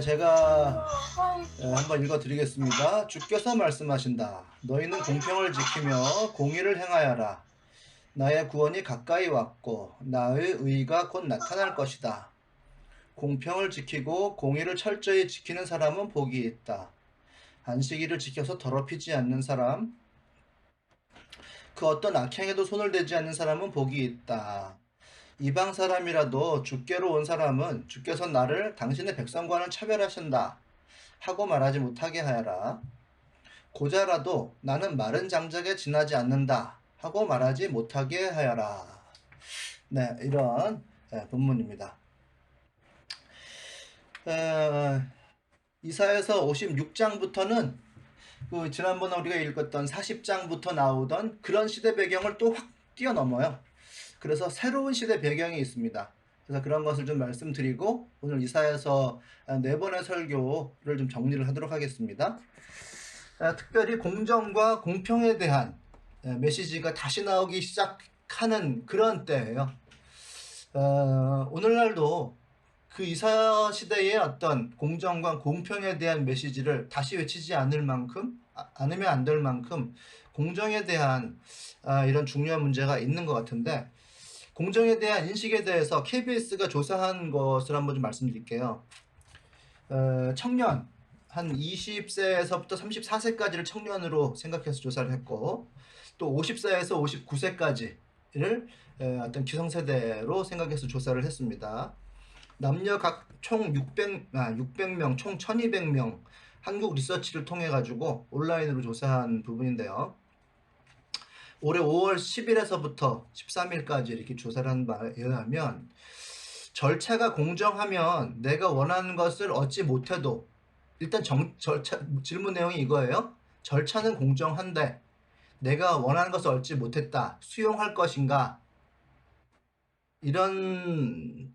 제가 한번 읽어드리겠습니다. 주께서 말씀하신다. 너희는 공평을 지키며 공의를 행하여라. 나의 구원이 가까이 왔고 나의 의가 곧 나타날 것이다. 공평을 지키고 공의를 철저히 지키는 사람은 복이 있다. 안식일을 지켜서 더럽히지 않는 사람, 그 어떤 악행에도 손을 대지 않는 사람은 복이 있다. 이방 사람이라도 주께로 온 사람은 주께서 나를 당신의 백성과는 차별하신다 하고 말하지 못하게 하여라. 고자라도 나는 마른 장작에 지나지 않는다 하고 말하지 못하게 하여라. 네, 이런 본문입니다. 이사야서 56장부터는 지난번에 우리가 읽었던 40장부터 나오던 그런 시대 배경을 또 확 뛰어넘어요. 그래서 새로운 시대 배경이 있습니다. 그래서 그런 것을 좀 말씀드리고 오늘 이사야서 4번의 설교를 좀 정리를 하도록 하겠습니다. 특별히 공정과 공평에 대한 메시지가 다시 나오기 시작하는 그런 때예요. 오늘날도 그 이사야 시대의 어떤 공정과 공평에 대한 메시지를 다시 외치지 않으면 안 될 만큼 공정에 대한 이런 중요한 문제가 있는 것 같은데, 공정에 대한 인식에 대해서 KBS가 조사한 것을 한번 좀 말씀드릴게요. 청년 한 20세에서부터 34세까지를 청년으로 생각해서 조사를 했고, 또 50세에서 59세까지를 어떤 기성세대로 생각해서 조사를 했습니다. 남녀 각 총 600명, 총 1200명 한국 리서치를 통해 가지고 온라인으로 조사한 부분인데요. 올해 5월 10일에서부터 13일까지 이렇게 조사를 한 바에 의하면, 절차가 공정하면 내가 원하는 것을 얻지 못해도, 일단 질문 내용이 이거예요. 절차는 공정한데 내가 원하는 것을 얻지 못했다. 수용할 것인가? 이런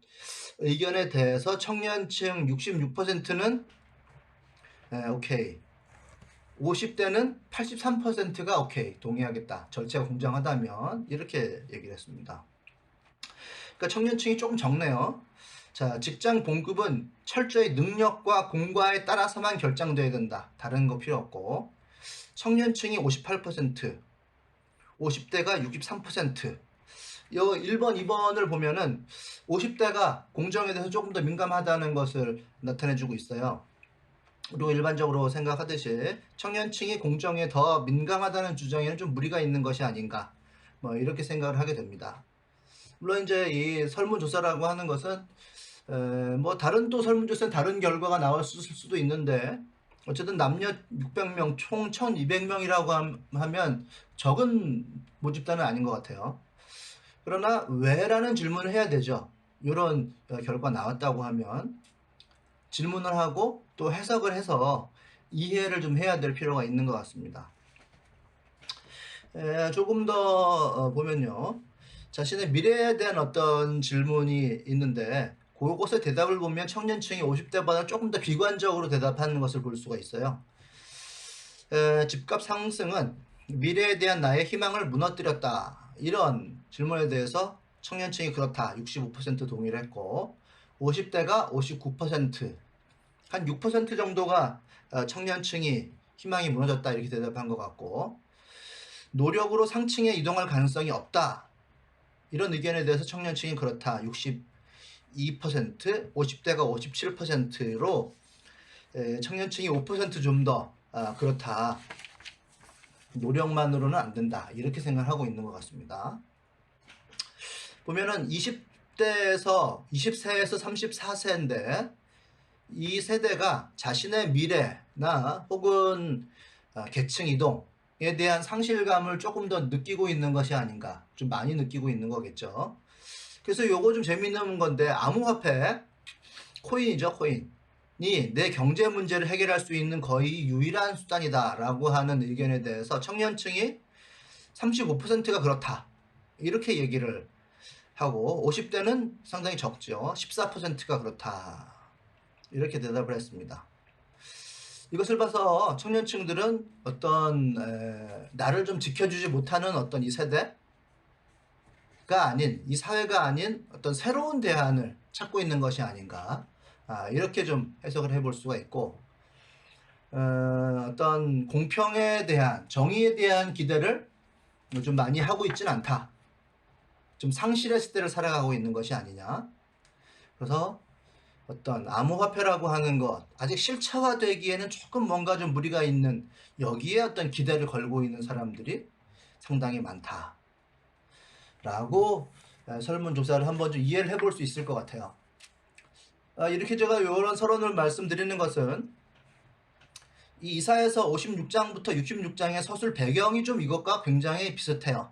의견에 대해서 청년층 66%는 오케이, 50대는 83%가 오케이, 동의하겠다, 절차가 공정하다면, 이렇게 얘기를 했습니다. 그러니까 청년층이 조금 적네요. 자, 직장 봉급은 철저히 능력과 공과에 따라서만 결정돼야 된다. 다른 거 필요 없고. 청년층이 58%, 50대가 63%. 이 1번, 2번을 보면은 50대가 공정에 대해서 조금 더 민감하다는 것을 나타내주고 있어요. 그리고 일반적으로 생각하듯이 청년층이 공정에 더 민감하다는 주장에는 좀 무리가 있는 것이 아닌가, 이렇게 생각을 하게 됩니다. 물론 이제 이 설문조사라고 하는 것은 다른 또 설문조사는 다른 결과가 나올 수도 있는데, 어쨌든 남녀 600명, 총 1200명이라고 하면 적은 모집단은 아닌 것 같아요. 그러나 왜라는 질문을 해야 되죠. 이런 결과 나왔다고 하면 질문을 하고 또 해석을 해서 이해를 좀 해야 될 필요가 있는 것 같습니다. 조금 더 보면요, 자신의 미래에 대한 어떤 질문이 있는데, 그것의 대답을 보면 청년층이 50대보다 조금 더 비관적으로 대답하는 것을 볼 수가 있어요. 집값 상승은 미래에 대한 나의 희망을 무너뜨렸다. 이런 질문에 대해서 청년층이 그렇다, 65% 동의를 했고, 50대가 59%, 한 6% 정도가 청년층이 희망이 무너졌다, 이렇게 대답한 것 같고, 노력으로 상층에 이동할 가능성이 없다, 이런 의견에 대해서 청년층이 그렇다, 62%, 50대가 57%로 청년층이 5% 좀 더 그렇다, 노력만으로는 안 된다, 이렇게 생각하고 있는 것 같습니다. 보면은 20세에서 34세인데, 이 세대가 자신의 미래나 혹은 계층 이동에 대한 상실감을 조금 더 느끼고 있는 것이 아닌가, 좀 많이 느끼고 있는 거겠죠. 그래서 요거 좀 재밌는 건데, 암호화폐, 코인이죠, 코인이 내 경제 문제를 해결할 수 있는 거의 유일한 수단이다 라고 하는 의견에 대해서 청년층이 35%가 그렇다, 이렇게 얘기를 하고, 50대는 상당히 적죠. 14%가 그렇다, 이렇게 대답을 했습니다. 이것을 봐서 청년층들은 어떤 나를 좀 지켜주지 못하는 어떤 이 세대가 아닌, 이 사회가 아닌 어떤 새로운 대안을 찾고 있는 것이 아닌가, 이렇게 좀 해석을 해볼 수가 있고, 어떤 공평에 대한, 정의에 대한 기대를 좀 많이 하고 있진 않다. 좀 상실의 시대를 살아가고 있는 것이 아니냐. 그래서 어떤 암호화폐라고 하는 것, 아직 실체화되기에는 조금 뭔가 좀 무리가 있는, 여기에 어떤 기대를 걸고 있는 사람들이 상당히 많다. 라고 설문조사를 한번 좀 이해를 해볼 수 있을 것 같아요. 이렇게 제가 이런 서론을 말씀드리는 것은 이 이사야서 56장부터 66장의 서술 배경이 좀 이것과 굉장히 비슷해요.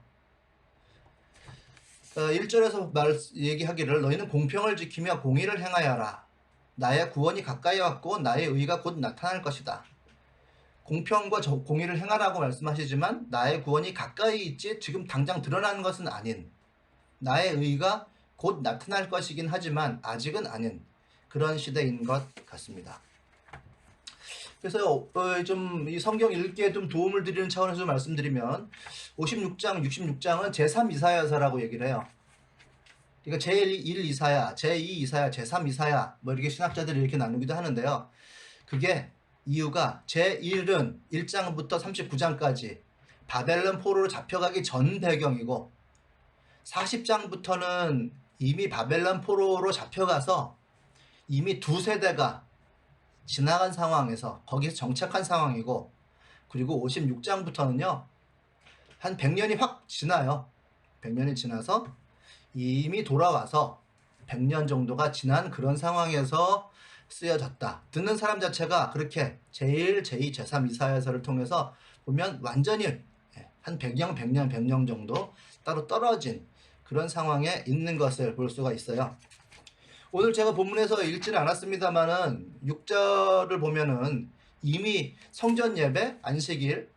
1절에서 얘기하기를 너희는 공평을 지키며 공의를 행하여 하라. 나의 구원이 가까이 왔고 나의 의가 곧 나타날 것이다. 공평과 공의를 행하라고 말씀하시지만 나의 구원이 가까이 있지 지금 당장 드러나는 것은 아닌, 나의 의가 곧 나타날 것이긴 하지만 아직은 아닌 그런 시대인 것 같습니다. 그래서 좀 이 성경 읽기에 좀 도움을 드리는 차원에서 말씀드리면 56장, 66장은 제3 이사야서라고 얘기를 해요. 그러니까 제1 이사야, 제2 이사야, 제3 이사야 뭐 이렇게 신학자들이 이렇게 나누기도 하는데요. 그게 이유가 제1은 1장부터 39장까지 바벨론 포로로 잡혀가기 전 배경이고 40장부터는 이미 바벨론 포로로 잡혀가서 이미 두 세대가 지나간 상황에서 거기서 정착한 상황이고, 그리고 56장부터는요 한 100년이 확 지나요. 100년이 지나서 이미 돌아와서 100년 정도가 지난 그런 상황에서 쓰여졌다. 듣는 사람 자체가 그렇게 제1, 제2, 제3 이사야서를 통해서 보면 완전히 한 100년 정도 따로 떨어진 그런 상황에 있는 것을 볼 수가 있어요. 오늘 제가 본문에서 읽지는 않았습니다만은 6절을 보면은 이미 성전 예배, 안식일,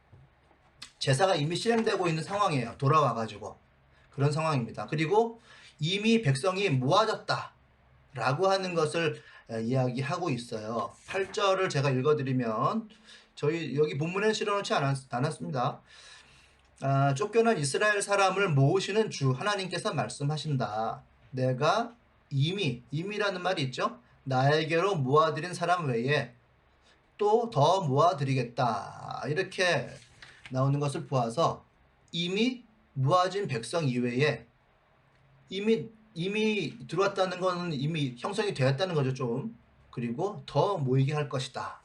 제사가 이미 실행되고 있는 상황이에요. 돌아와가지고 그런 상황입니다. 그리고 이미 백성이 모아졌다 라고 하는 것을 이야기하고 있어요. 8절을 제가 읽어드리면, 저희 여기 본문에 실어놓지 않았습니다. 쫓겨난 이스라엘 사람을 모으시는 주 하나님께서 말씀하신다. 내가 이미라는 말이 있죠. 나에게로 모아드린 사람 외에 또 더 모아드리겠다. 이렇게 나오는 것을 보아서 이미 모아진 백성 이외에 이미 들어왔다는 것은 이미 형성이 되었다는 거죠, 좀. 그리고 더 모이게 할 것이다.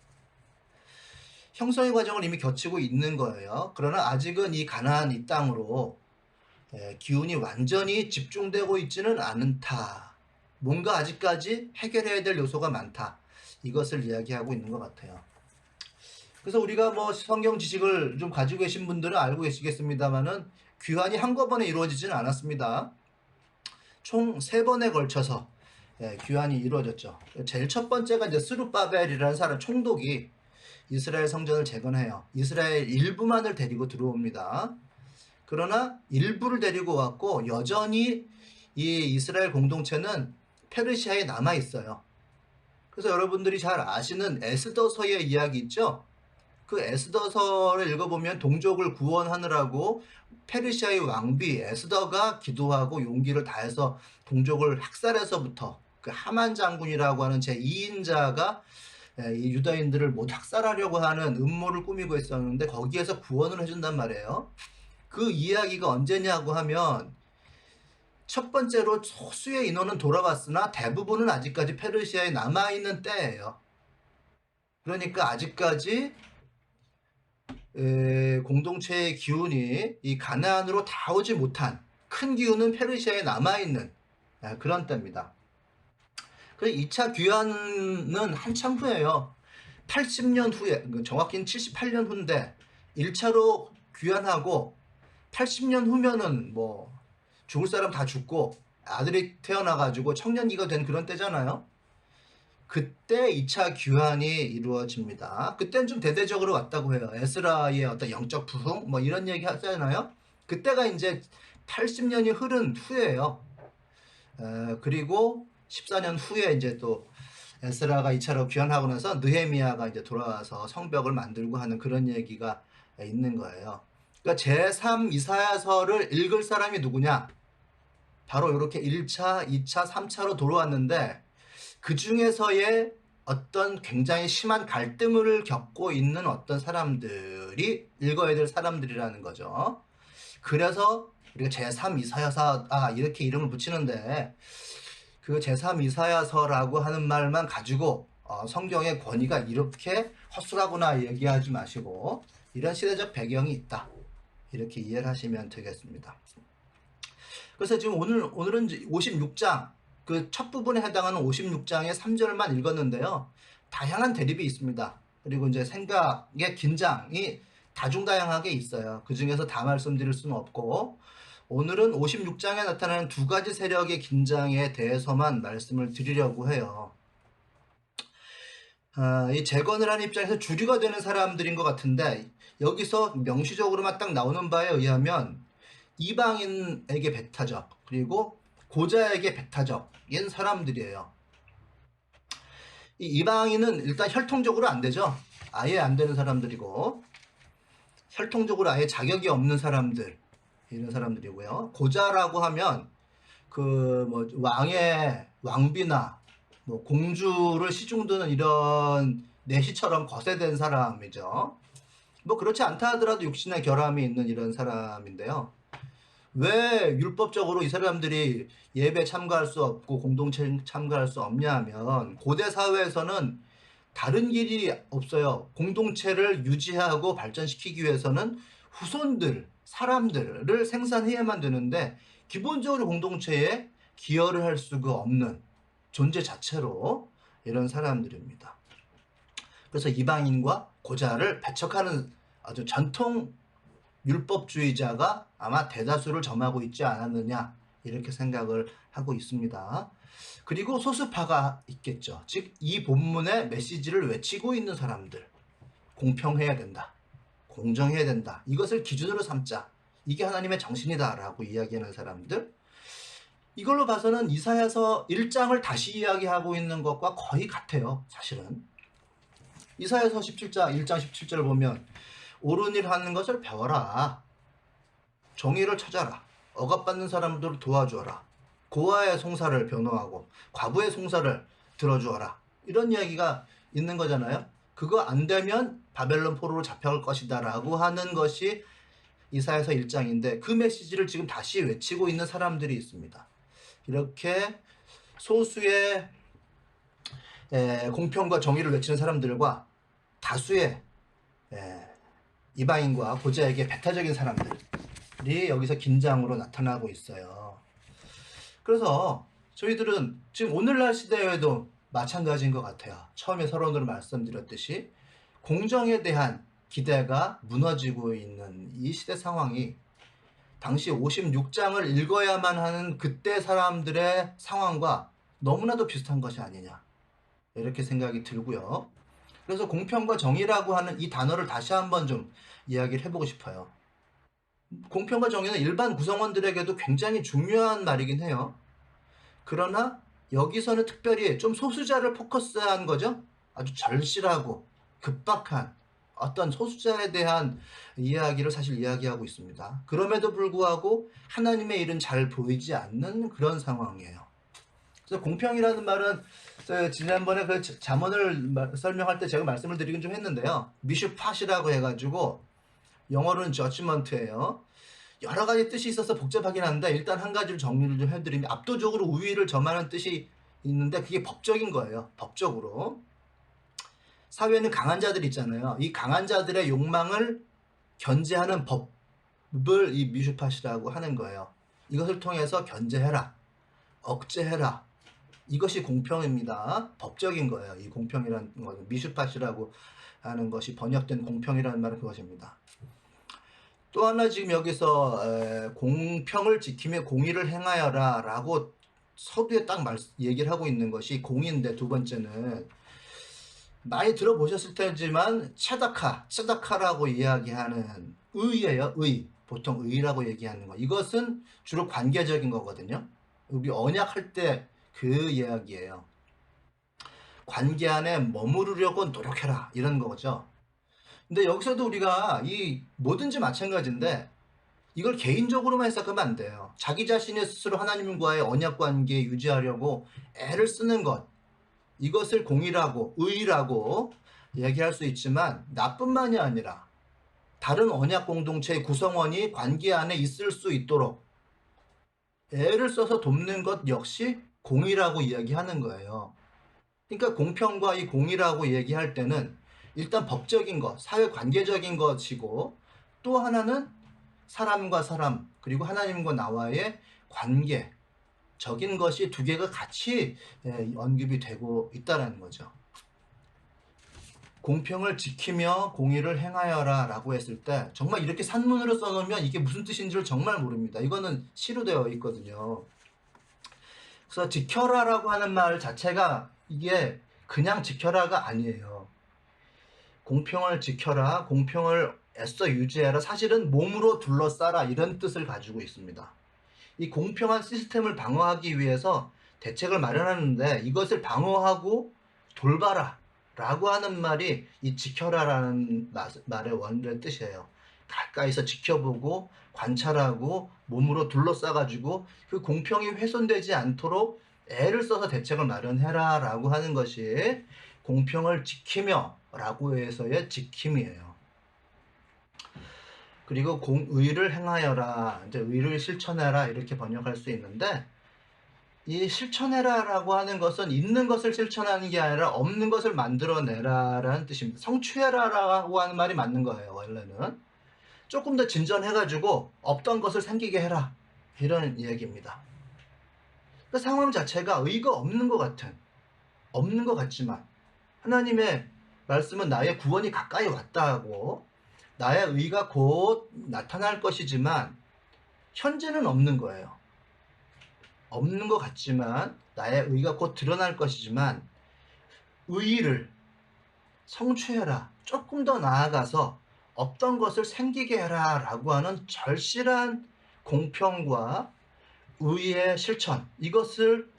형성의 과정을 이미 거치고 있는 거예요. 그러나 아직은 이 가나안 이 땅으로 기운이 완전히 집중되고 있지는 않다. 뭔가 아직까지 해결해야 될 요소가 많다. 이것을 이야기하고 있는 것 같아요. 그래서 우리가 뭐 성경 지식을 좀 가지고 계신 분들은 알고 계시겠습니다만은 귀환이 한꺼번에 이루어지지는 않았습니다. 총 3번에 걸쳐서 귀환이 이루어졌죠. 제일 첫 번째가 이제 스룹바벨이라는 사람 총독이 이스라엘 성전을 재건해요. 이스라엘 일부만을 데리고 들어옵니다. 그러나 일부를 데리고 왔고 여전히 이 이스라엘 공동체는 페르시아에 남아 있어요. 그래서 여러분들이 잘 아시는 에스더서의 이야기 있죠? 그 에스더서를 읽어보면 동족을 구원하느라고 페르시아의 왕비 에스더가 기도하고 용기를 다해서 동족을 학살해서부터 그 하만 장군이라고 하는 제2인자가 이 유다인들을 못 학살하려고 하는 음모를 꾸미고 있었는데 거기에서 구원을 해준단 말이에요. 그 이야기가 언제냐고 하면 첫 번째로 소수의 인원은 돌아왔으나 대부분은 아직까지 페르시아에 남아있는 때예요. 그러니까 아직까지 공동체의 기운이 이 가나안으로 다 오지 못한 큰 기운은 페르시아에 남아있는 그런 때입니다. 그래서 2차 귀환은 한참 후예요. 80년 후에, 정확히는 78년 후인데 1차로 귀환하고 80년 후면은 뭐 죽을 사람 다 죽고 아들이 태어나가지고 청년기가 된 그런 때잖아요. 그때 2차 귀환이 이루어집니다. 그때는 좀 대대적으로 왔다고 해요. 에스라의 어떤 영적 부흥 뭐 이런 얘기 하잖아요. 그때가 이제 80년이 흐른 후예요. 그리고 14년 후에 이제 또 에스라가 2차로 귀환하고 나서 느헤미야가 이제 돌아와서 성벽을 만들고 하는 그런 얘기가 있는 거예요. 그러니까 제3 이사야서를 읽을 사람이 누구냐? 바로 이렇게 1차, 2차, 3차로 돌아왔는데 그 중에서의 어떤 굉장히 심한 갈등을 겪고 있는 어떤 사람들이 읽어야 될 사람들이라는 거죠. 그래서 우리가 제3이사야서 이렇게 이름을 붙이는데 그 제3이사야서라고 하는 말만 가지고 성경의 권위가 이렇게 허술하구나 얘기하지 마시고 이런 시대적 배경이 있다. 이렇게 이해를 하시면 되겠습니다. 그래서 지금 오늘은 56장 그 첫 부분에 해당하는 56장의 3절만 읽었는데요. 다양한 대립이 있습니다. 그리고 이제 생각의 긴장이 다중다양하게 있어요. 그 중에서 다 말씀드릴 수는 없고 오늘은 56장에 나타나는 두 가지 세력의 긴장에 대해서만 말씀을 드리려고 해요. 이 재건을 하는 입장에서 주류가 되는 사람들인 것 같은데 여기서 명시적으로만 딱 나오는 바에 의하면 이방인에게 배타적 그리고 고자에게 배타적인 사람들이에요. 이 이방인은 일단 혈통적으로 안 되죠. 아예 안 되는 사람들이고 혈통적으로 아예 자격이 없는 사람들 이런 사람들이고요. 고자라고 하면 그 뭐 왕의 왕비나 뭐 공주를 시중드는 이런 내시처럼 거세된 사람이죠. 뭐 그렇지 않다 하더라도 육신의 결함이 있는 이런 사람인데요. 왜 율법적으로 이 사람들이 예배 참가할 수 없고 공동체 참가할 수 없냐 하면 고대 사회에서는 다른 길이 없어요. 공동체를 유지하고 발전시키기 위해서는 후손들, 사람들을 생산해야만 되는데 기본적으로 공동체에 기여를 할 수가 없는 존재 자체로 이런 사람들입니다. 그래서 이방인과 고자를 배척하는 아주 전통 율법주의자가 아마 대다수를 점하고 있지 않았느냐 이렇게 생각을 하고 있습니다. 그리고 소수파가 있겠죠. 즉 이 본문의 메시지를 외치고 있는 사람들, 공평해야 된다, 공정해야 된다, 이것을 기준으로 삼자, 이게 하나님의 정신이다 라고 이야기하는 사람들, 이걸로 봐서는 이사야서 1장을 다시 이야기하고 있는 것과 거의 같아요. 사실은 이사야서 17장 1장 17절을 보면 옳은 일 하는 것을 배워라, 정의를 찾아라, 억압받는 사람들을 도와주어라, 고아의 송사를 변호하고 과부의 송사를 들어주어라, 이런 이야기가 있는 거잖아요. 그거 안 되면 바벨론 포로로 잡혀갈 것이다 라고 하는 것이 이사야서 1장인데 그 메시지를 지금 다시 외치고 있는 사람들이 있습니다. 이렇게 소수의 공평과 정의를 외치는 사람들과 다수의 이방인과 고자에게 배타적인 사람들이 여기서 긴장으로 나타나고 있어요. 그래서 저희들은 지금 오늘날 시대에도 마찬가지인 것 같아요. 처음에 서론으로 말씀드렸듯이 공정에 대한 기대가 무너지고 있는 이 시대 상황이 당시 56장을 읽어야만 하는 그때 사람들의 상황과 너무나도 비슷한 것이 아니냐 이렇게 생각이 들고요. 그래서 공평과 정의라고 하는 이 단어를 다시 한번 좀 이야기를 해보고 싶어요. 공평과 정의는 일반 구성원들에게도 굉장히 중요한 말이긴 해요. 그러나 여기서는 특별히 좀 소수자를 포커스한 거죠. 아주 절실하고 급박한 어떤 소수자에 대한 이야기를 사실 이야기하고 있습니다. 그럼에도 불구하고 하나님의 일은 잘 보이지 않는 그런 상황이에요. 그래서 공평이라는 말은 지난번에 그 잠언을 설명할 때 제가 말씀을 드리긴 좀 했는데요. 미슈팟이라고 해가지고 영어로는 저지먼트예요. 여러 가지 뜻이 있어서 복잡하긴 한데 일단 한 가지를 정리를 좀 해드리면 압도적으로 우위를 점하는 뜻이 있는데 그게 법적인 거예요. 법적으로. 사회는 강한 자들이 있잖아요. 이 강한 자들의 욕망을 견제하는 법을 이 미슈팟이라고 하는 거예요. 이것을 통해서 견제해라, 억제해라. 이것이 공평입니다. 법적인 거예요. 이 공평이라는 것은 미슈팟이라고 하는 것이 번역된 공평이라는 말은 그것입니다. 또 하나 지금 여기서 공평을 지키며 공의를 행하여라 라고 서두에 딱 얘기를 하고 있는 것이 공의인데, 두 번째는 많이 들어보셨을 테지만 체다카라고 이야기하는 의예요. 의. 보통 의라고 얘기하는 거. 이것은 주로 관계적인 거거든요. 우리 언약할 때 그 이야기예요. 관계 안에 머무르려고 노력해라 이런 거죠. 근데 여기서도 우리가 이 뭐든지 마찬가지인데 이걸 개인적으로만 해석하면 안 돼요. 자기 자신의 스스로 하나님과의 언약 관계 유지하려고 애를 쓰는 것, 이것을 공의라고, 의라고 얘기할 수 있지만 나뿐만이 아니라 다른 언약 공동체의 구성원이 관계 안에 있을 수 있도록 애를 써서 돕는 것 역시 공의라고 이야기하는 거예요. 그러니까 공평과 이 공의라고 얘기할 때는 일단 법적인 것, 사회관계적인 것이고, 또 하나는 사람과 사람, 그리고 하나님과 나와의 관계적인 것이 두 개가 같이 언급이 되고 있다는 거죠. 공평을 지키며 공의를 행하여라 라고 했을 때 정말 이렇게 산문으로 써놓으면 이게 무슨 뜻인지를 정말 모릅니다. 이거는 시로 되어 있거든요. 그래서 지켜라라고 하는 말 자체가 이게 그냥 지켜라가 아니에요. 공평을 지켜라, 공평을 애써 유지해라, 사실은 몸으로 둘러싸라 이런 뜻을 가지고 있습니다. 이 공평한 시스템을 방어하기 위해서 대책을 마련하는데 이것을 방어하고 돌봐라 라고 하는 말이 이 지켜라라는 말의 원래 뜻이에요. 가까이서 지켜보고 관찰하고 몸으로 둘러싸가지고 그 공평이 훼손되지 않도록 애를 써서 대책을 마련해라 라고 하는 것이 공평을 지키며 라고 해서의 지킴이에요. 그리고 공의를 행하여라, 이제 의를 실천해라 이렇게 번역할 수 있는데, 이 실천해라라고 하는 것은 있는 것을 실천하는 게 아니라 없는 것을 만들어내라라는 뜻입니다. 성취해라라고 하는 말이 맞는 거예요. 원래는 조금 더 진전해가지고 없던 것을 생기게 해라 이런 이야기입니다. 그 상황 자체가 의가 없는 것 같은, 없는 것 같지만 하나님의 말씀은 나의 구원이 가까이 왔다고, 나의 의가 곧 나타날 것이지만 현재는 없는 거예요. 없는 것 같지만 나의 의가 곧 드러날 것이지만 의를 성취해라, 조금 더 나아가서 없던 것을 생기게 해라 라고 하는 절실한 공평과 의의 실천, 이것을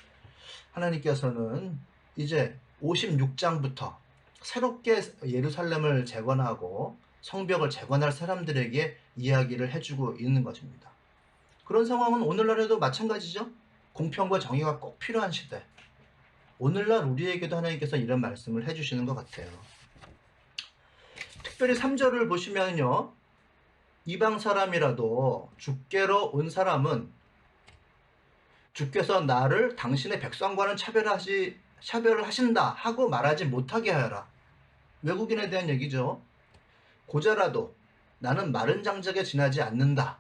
하나님께서는 이제 56장부터 새롭게 예루살렘을 재건하고 성벽을 재건할 사람들에게 이야기를 해주고 있는 것입니다. 그런 상황은 오늘날에도 마찬가지죠. 공평과 정의가 꼭 필요한 시대. 오늘날 우리에게도 하나님께서 이런 말씀을 해주시는 것 같아요. 특별히 3절을 보시면요, 이방 사람이라도 주께로 온 사람은 주께서 나를 당신의 백성과는 차별을 하신다 하고 말하지 못하게 하여라. 외국인에 대한 얘기죠. 고자라도 나는 마른 장작에 지나지 않는다,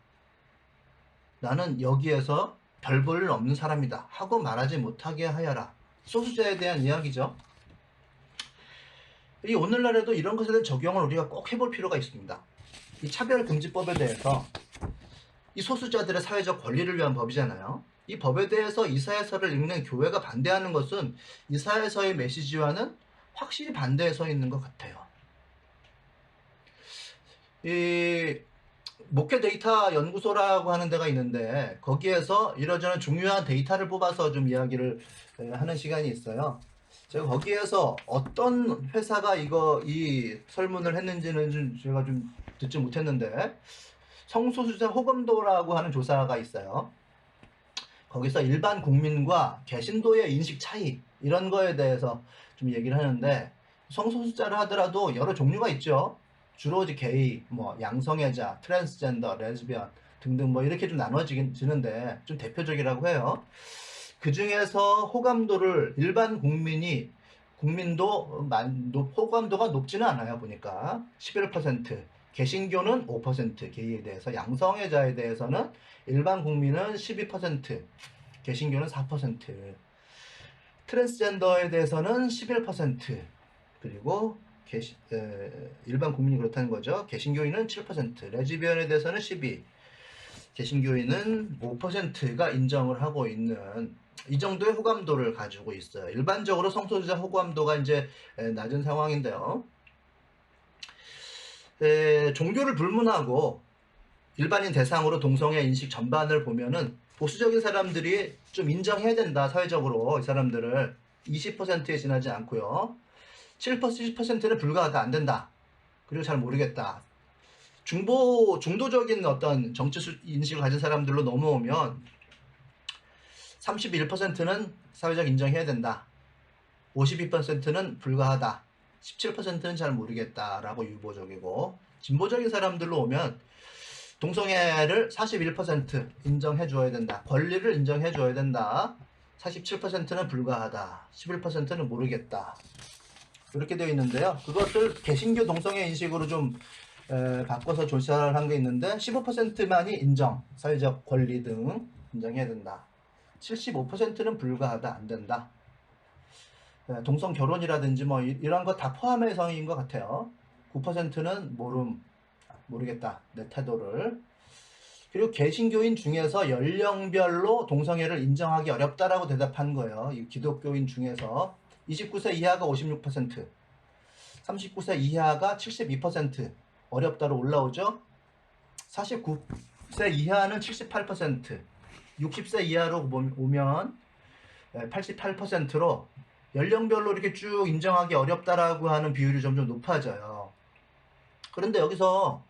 나는 여기에서 별 볼 일 없는 사람이다 하고 말하지 못하게 하여라. 소수자에 대한 이야기죠. 이 오늘날에도 이런 것에 대한 적용을 우리가 꼭 해볼 필요가 있습니다. 이 차별금지법에 대해서 이 소수자들의 사회적 권리를 위한 법이잖아요. 이 법에 대해서 이사야서를 읽는 교회가 반대하는 것은 이사야서의 메시지와는 확실히 반대에 서 있는 것 같아요. 이 목회 데이터 연구소라고 하는 데가 있는데 거기에서 이러저런 중요한 데이터를 뽑아서 좀 이야기를 하는 시간이 있어요. 제가 거기에서 어떤 회사가 이 설문을 했는지는 제가 좀 듣지 못했는데, 성소수자 호감도라고 하는 조사가 있어요. 거기서 일반 국민과 개신도의 인식 차이, 이런 거에 대해서 좀 얘기를 하는데, 성소수자를 하더라도 여러 종류가 있죠. 주로 이제 게이, 뭐 양성애자, 트랜스젠더, 레즈비언 등등 뭐 이렇게 좀 나눠지는데 좀 대표적이라고 해요. 그 중에서 호감도를 일반 국민도 호감도가 높지는 않아요. 보니까 11%, 개신교는 5%, 게이에 대해서, 양성애자에 대해서는 일반 국민은 12%, 개신교는 4%, 트랜스젠더에 대해서는 11%, 그리고 일반 국민이 그렇다는 거죠. 개신교인은 7%, 레즈비언에 대해서는 12%, 개신교인은 5%가 인정을 하고 있는 이 정도의 호감도를 가지고 있어요. 일반적으로 성소수자 호감도가 이제 낮은 상황인데요. 종교를 불문하고 일반인 대상으로 동성애 인식 전반을 보면은 보수적인 사람들이 좀 인정해야 된다, 사회적으로 이 사람들을. 20%에 지나지 않고요. 7%는 불가하다, 안 된다, 그리고 잘 모르겠다. 중도적인 어떤 정치 인식을 가진 사람들로 넘어오면 31%는 사회적 인정해야 된다. 52%는 불가하다, 17%는 잘 모르겠다라고 유보적이고, 진보적인 사람들로 오면 동성애를 41% 인정해 줘야 된다, 권리를 인정해 줘야 된다, 47%는 불가하다, 11%는 모르겠다, 이렇게 되어 있는데요. 그것을 개신교 동성애 인식으로 좀 바꿔서 조사를 한 게 있는데 15%만이 인정, 사회적 권리 등 인정해야 된다, 75%는 불가하다, 안 된다. 동성 결혼이라든지 뭐 이런 거 다 포함해서인 것 같아요. 9%는 모르겠다, 내 태도를. 그리고 개신교인 중에서 연령별로 동성애를 인정하기 어렵다라고 대답한 거예요. 이 기독교인 중에서 29세 이하가 56%, 39세 이하가 72%, 어렵다로 올라오죠. 49세 이하는 78%, 60세 이하로 오면 88%로 연령별로 이렇게 쭉 인정하기 어렵다라고 하는 비율이 점점 높아져요. 그런데 여기서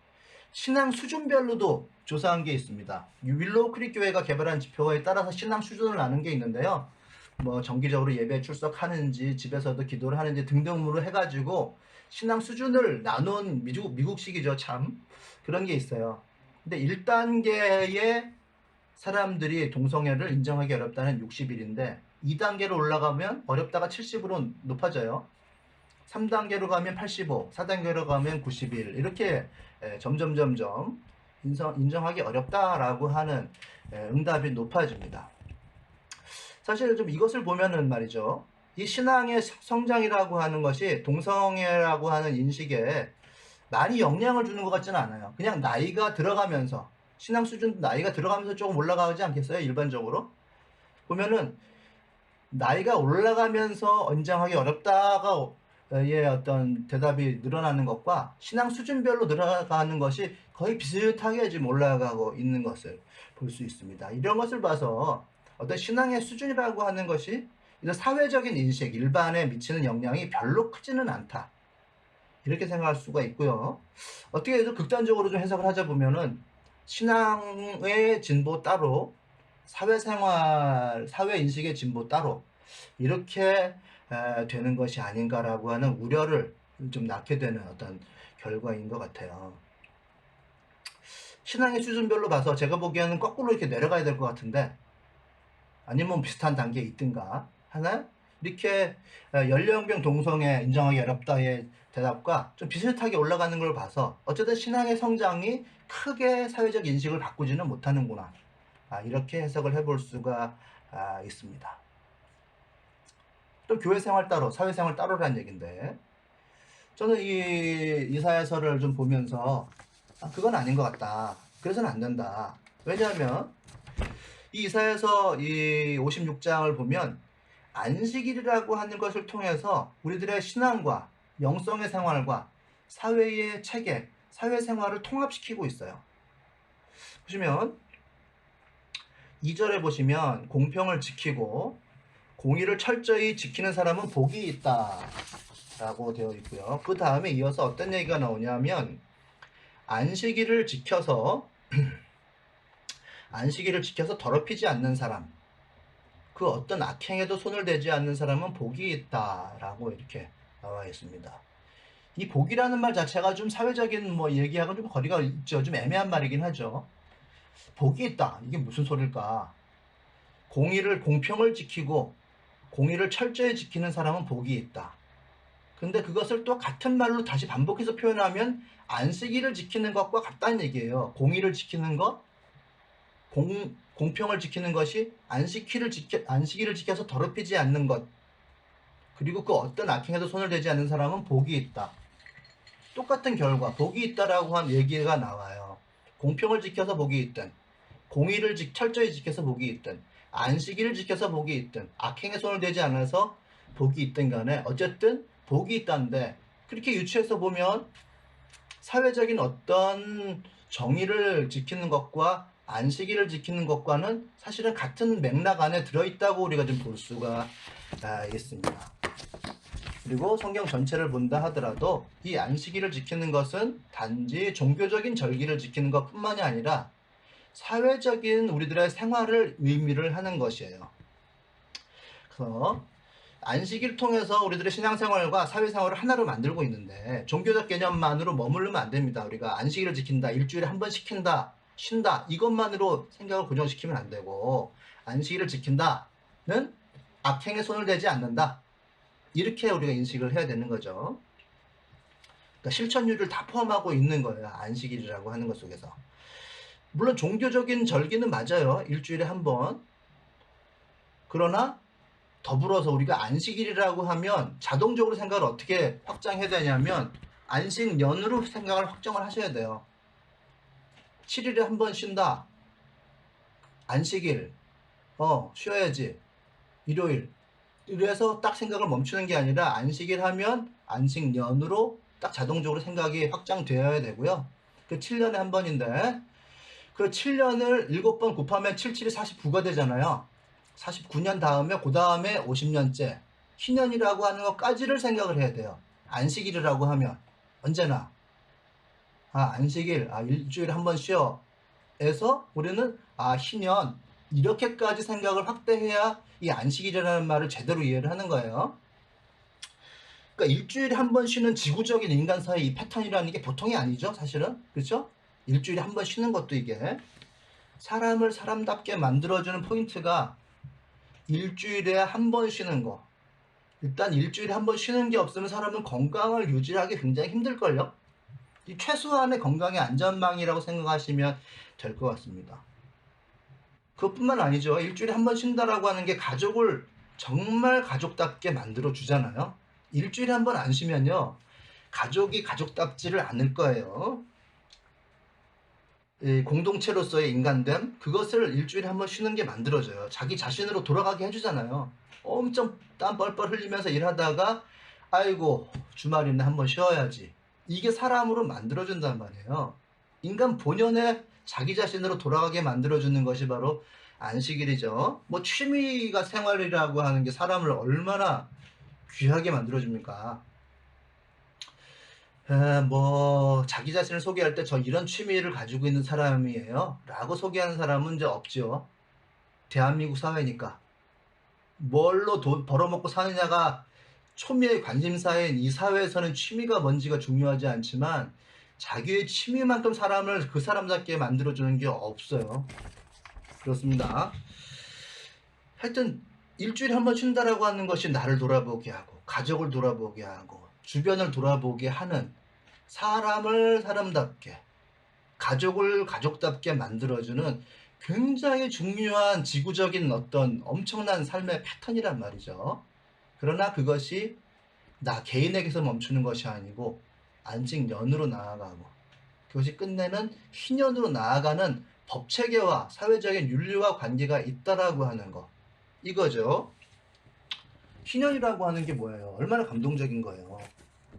신앙 수준별로도 조사한 게 있습니다. 윌로우 크릭 교회가 개발한 지표에 따라서 신앙 수준을 나눈 게 있는데요. 뭐 정기적으로 예배에 출석하는지, 집에서도 기도를 하는지 등등으로 해가지고 신앙 수준을 나눈 미국식이죠, 참. 그런 게 있어요. 근데 1단계의 사람들이 동성애를 인정하기 어렵다는 60일인데 2단계로 올라가면 어렵다가 70으로 높아져요. 3단계로 가면 85, 4단계로 가면 91, 이렇게 점점 인정하기 어렵다라고 하는 응답이 높아집니다. 사실 좀 이것을 보면은 말이죠, 이 신앙의 성장이라고 하는 것이 동성애라고 하는 인식에 많이 영향을 주는 것 같지는 않아요. 그냥 나이가 들어가면서, 신앙 수준도 나이가 들어가면서 조금 올라가지 않겠어요? 일반적으로 보면은 나이가 올라가면서 인정하기 어렵다가 의 어떤 대답이 늘어나는 것과 신앙 수준별로 늘어가는 것이 거의 비슷하게 지금 올라가고 있는 것을 볼 수 있습니다. 이런 것을 봐서 어떤 신앙의 수준이라고 하는 것이 이런 사회적인 인식, 일반에 미치는 영향이 별로 크지는 않다, 이렇게 생각할 수가 있고요. 어떻게 해서 극단적으로 좀 해석을 하자 보면은 신앙의 진보 따로, 사회생활, 사회인식의 진보 따로, 이렇게 되는 것이 아닌가라고 하는 우려를 좀 낳게 되는 어떤 결과인 것 같아요. 신앙의 수준별로 봐서 제가 보기에는 거꾸로 이렇게 내려가야 될 것 같은데, 아니면 비슷한 단계에 있든가 하나, 이렇게 연령별 동성애 인정하기 어렵다의 대답과 좀 비슷하게 올라가는 걸 봐서 어쨌든 신앙의 성장이 크게 사회적 인식을 바꾸지는 못하는구나, 이렇게 해석을 해볼 수가 있습니다. 또 교회 생활 따로, 사회 생활 따로라는 얘기인데, 저는 이 이사야서를 좀 보면서 그건 아닌 것 같다, 그래서는 안 된다. 왜냐하면 이 이사야서 이 56장을 보면 안식일이라고 하는 것을 통해서 우리들의 신앙과 영성의 생활과 사회의 체계, 사회생활을 통합시키고 있어요. 보시면 2절에 보시면 공평을 지키고 공의를 철저히 지키는 사람은 복이 있다 라고 되어 있고요. 그 다음에 이어서 어떤 얘기가 나오냐면 안식일을 지켜서 더럽히지 않는 사람, 그 어떤 악행에도 손을 대지 않는 사람은 복이 있다라고 이렇게 나와 있습니다. 이 복이라는 말 자체가 좀 사회적인 뭐 얘기하고는 좀 거리가 있죠. 좀 애매한 말이긴 하죠. 복이 있다, 이게 무슨 소릴까? 공평을 지키고 공의를 철저히 지키는 사람은 복이 있다. 근데 그것을 또 같은 말로 다시 반복해서 표현하면 안식일을 지키는 것과 같다는 얘기예요. 공의를 지키는 것, 공평을 지키는 것이 안식일을 지켜서 더럽히지 않는 것, 그리고 그 어떤 악행에도 손을 대지 않는 사람은 복이 있다. 똑같은 결과, 복이 있다라고 한 얘기가 나와요. 공평을 지켜서 복이 있든, 공의를 철저히 지켜서 복이 있든, 안식일을 지켜서 복이 있든, 악행에 손을 대지 않아서 복이 있든 간에 어쨌든 복이 있다는데, 그렇게 유추해서 보면 사회적인 어떤 정의를 지키는 것과 안식일을 지키는 것과는 사실은 같은 맥락 안에 들어있다고 우리가 좀 볼 수가 있습니다. 그리고 성경 전체를 본다 하더라도 이 안식일을 지키는 것은 단지 종교적인 절기를 지키는 것뿐만이 아니라 사회적인 우리들의 생활을 의미를 하는 것이에요. 그래서 안식일을 통해서 우리들의 신앙생활과 사회생활을 하나로 만들고 있는데 종교적 개념만으로 머무르면 안 됩니다. 우리가 안식일을 지킨다, 일주일에 한 번 시킨다, 쉰다 이것만으로 생각을 고정시키면 안 되고 안식일을 지킨다는 악행에 손을 대지 않는다. 이렇게 우리가 인식을 해야 되는 거죠. 그러니까 실천율을 다 포함하고 있는 거예요. 안식일이라고 하는 것 속에서. 물론 종교적인 절기는 맞아요. 일주일에 한 번. 그러나 더불어서 우리가 안식일이라고 하면 자동적으로 생각을 어떻게 확장해야 되냐면 안식년으로 생각을 확정을 하셔야 돼요. 7일에 한 번 쉰다. 안식일. 쉬어야지. 일요일. 이래서 딱 생각을 멈추는 게 아니라 안식일 하면 안식년으로 딱 자동적으로 생각이 확장되어야 되고요. 그 7년에 한 번인데 그 7년을 7번 곱하면 7, 7이 49가 되잖아요. 49년 다음에 그 다음에 50년째 희년이라고 하는 것까지를 생각을 해야 돼요. 안식일이라고 하면 언제나 안식일 일주일에 한 번 쉬어 에서 우리는 희년 이렇게까지 생각을 확대해야 이 안식일이라는 말을 제대로 이해를 하는 거예요. 그러니까 일주일에 한 번 쉬는 지구적인 인간 사회 이 패턴이라는 게 보통이 아니죠, 사실은. 그렇죠? 일주일에 한 번 쉬는 것도 이게 사람을 사람답게 만들어주는 포인트가 일주일에 한 번 쉬는 거. 일단 일주일에 한 번 쉬는 게 없으면 사람은 건강을 유지하기 굉장히 힘들걸요. 이 최소한의 건강의 안전망이라고 생각하시면 될 것 같습니다. 그것뿐만 아니죠. 일주일에 한 번 쉰다라고 하는 게 가족을 정말 가족답게 만들어 주잖아요. 일주일에 한 번 안 쉬면요, 가족이 가족답지를 않을 거예요. 이 공동체로서의 인간됨, 그것을 일주일에 한 번 쉬는 게 만들어져요. 자기 자신으로 돌아가게 해주잖아요. 엄청 땀 뻘뻘 흘리면서 일하다가 아이고 주말이네 한 번 쉬어야지. 이게 사람으로 만들어준단 말이에요. 인간 본연의 자기 자신으로 돌아가게 만들어주는 것이 바로 안식일이죠. 뭐 취미가 생활이라고 하는 게 사람을 얼마나 귀하게 만들어줍니까? 자기 자신을 소개할 때 저 이런 취미를 가지고 있는 사람이에요 라고 소개하는 사람은 이제 없죠. 대한민국 사회니까 뭘로 돈 벌어먹고 사느냐가 초미의 관심사인 이 사회에서는 취미가 뭔지가 중요하지 않지만 자기의 취미만큼 사람을 그 사람답게 만들어주는 게 없어요. 그렇습니다. 하여튼 일주일에 한 번 쉰다라고 하는 것이 나를 돌아보게 하고 가족을 돌아보게 하고 주변을 돌아보게 하는, 사람을 사람답게 가족을 가족답게 만들어주는 굉장히 중요한 지구적인 어떤 엄청난 삶의 패턴이란 말이죠. 그러나 그것이 나 개인에게서 멈추는 것이 아니고 안식년으로 나아가고 그것이 끝내는 희년으로 나아가는 법체계와 사회적인 윤리와 관계가 있다라고 하는 거, 이거죠. 희년이라고 하는 게 뭐예요? 얼마나 감동적인 거예요.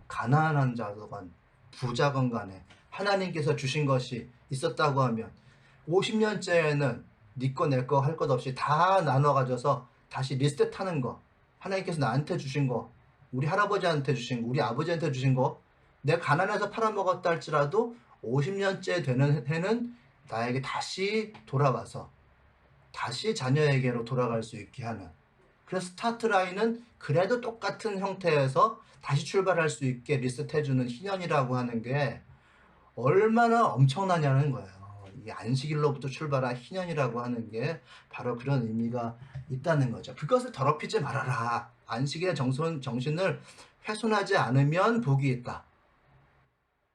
가난한 자건 부자건 간에 하나님께서 주신 것이 있었다고 하면 50년째에는 네 거 내 거 할 것 없이 다 나눠 가져서 다시 리셋하는 거, 하나님께서 나한테 주신 거, 우리 할아버지한테 주신 거, 우리 아버지한테 주신 거, 내가 가난해서 팔아먹었다 할지라도 50년째 되는 해는 나에게 다시 돌아와서 다시 자녀에게로 돌아갈 수 있게 하는, 그래서 스타트 라인은 그래도 똑같은 형태에서 다시 출발할 수 있게 리셋해주는 희년이라고 하는 게 얼마나 엄청나냐는 거예요. 이 안식일로부터 출발한 희년이라고 하는 게 바로 그런 의미가 있다는 거죠. 그것을 더럽히지 말아라. 안식일의 정신을 훼손하지 않으면 복이 있다.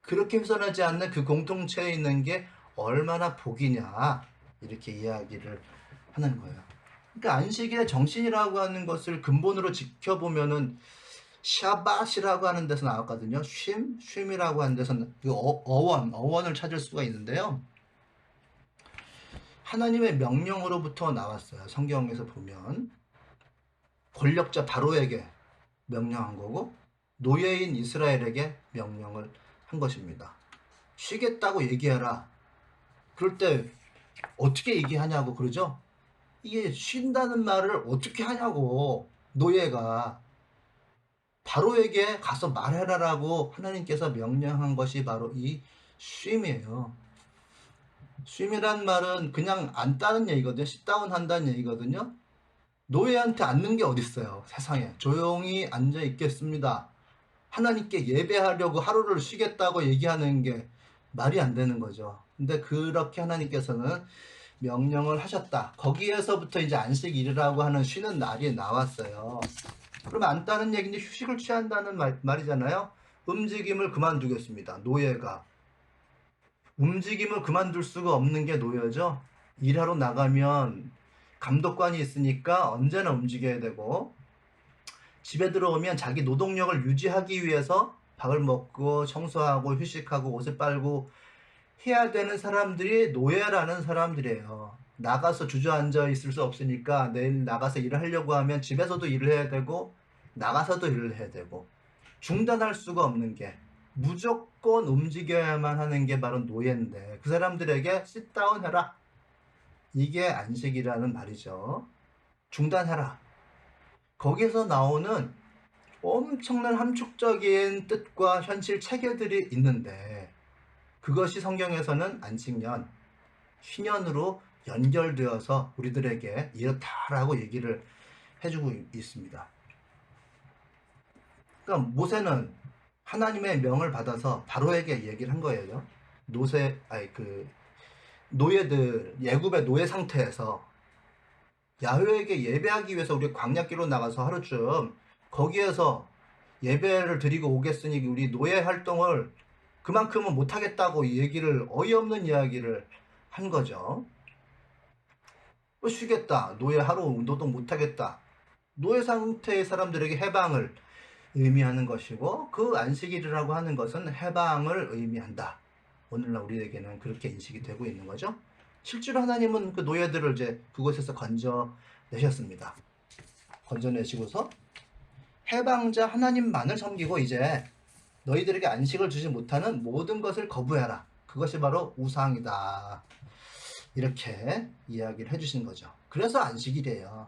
그렇게 훼손하지 않는 그 공동체에 있는 게 얼마나 복이냐, 이렇게 이야기를 하는 거예요. 그러니까 안식일의 정신이라고 하는 것을 근본으로 지켜보면은 샤밧이라고 하는 데서 나왔거든요. 쉼이라고 하는 데서 그 어원을 찾을 수가 있는데요. 하나님의 명령으로부터 나왔어요. 성경에서 보면 권력자 바로에게 명령한 거고 노예인 이스라엘에게 명령을 한 것입니다. 쉬겠다고 얘기해라. 그럴 때 어떻게 얘기하냐고 그러죠? 이게 쉰다는 말을 어떻게 하냐고. 노예가 바로에게 가서 말해라라고 하나님께서 명령한 것이 바로 이 쉼이에요. 쉼이란 말은 그냥 앉다는 얘기거든요. sit down 한다는 얘기거든요. 노예한테 앉는 게 어딨어요. 세상에. 조용히 앉아 있겠습니다. 하나님께 예배하려고 하루를 쉬겠다고 얘기하는 게 말이 안 되는 거죠. 근데 그렇게 하나님께서는 명령을 하셨다. 거기에서부터 이제 안식일이라고 하는 쉬는 날이 나왔어요. 그럼 앉다는 얘기는 휴식을 취한다는 말이잖아요. 움직임을 그만두겠습니다. 노예가. 움직임을 그만둘 수가 없는 게 노예죠. 일하러 나가면 감독관이 있으니까 언제나 움직여야 되고, 집에 들어오면 자기 노동력을 유지하기 위해서 밥을 먹고 청소하고 휴식하고 옷을 빨고 해야 되는 사람들이 노예라는 사람들이에요. 나가서 주저앉아 있을 수 없으니까 내일 나가서 일을 하려고 하면 집에서도 일을 해야 되고 나가서도 일을 해야 되고, 중단할 수가 없는 게 무조건 움직여야만 하는 게 바로 노예인데, 그 사람들에게 sit-down 해라. 이게 안식이라는 말이죠. 중단해라. 거기서 나오는 엄청난 함축적인 뜻과 현실 체계들이 있는데, 그것이 성경에서는 안식년, 희년으로 연결되어서 우리들에게 이렇다라고 얘기를 해주고 있습니다. 그러니까 모세는 하나님의 명을 받아서 바로에게 얘기를 한 거예요. 노예들, 애굽의 노예 상태에서 야훼에게 예배하기 위해서 우리 광야길로 나가서 하루쯤 거기에서 예배를 드리고 오겠으니 우리 노예 활동을 그만큼은 못하겠다고 얘기를, 어이없는 이야기를 한 거죠. 쉬겠다. 노예 하루 노동 못하겠다. 노예 상태의 사람들에게 해방을 의미하는 것이고, 그 안식일이라고 하는 것은 해방을 의미한다. 오늘날 우리에게는 그렇게 인식이 되고 있는 거죠. 실제로 하나님은 그 노예들을 이제 그곳에서 건져내셨습니다. 건져내시고서 해방자 하나님만을 섬기고 이제 너희들에게 안식을 주지 못하는 모든 것을 거부해라. 그것이 바로 우상이다. 이렇게 이야기를 해주시는 거죠. 그래서 안식일이에요.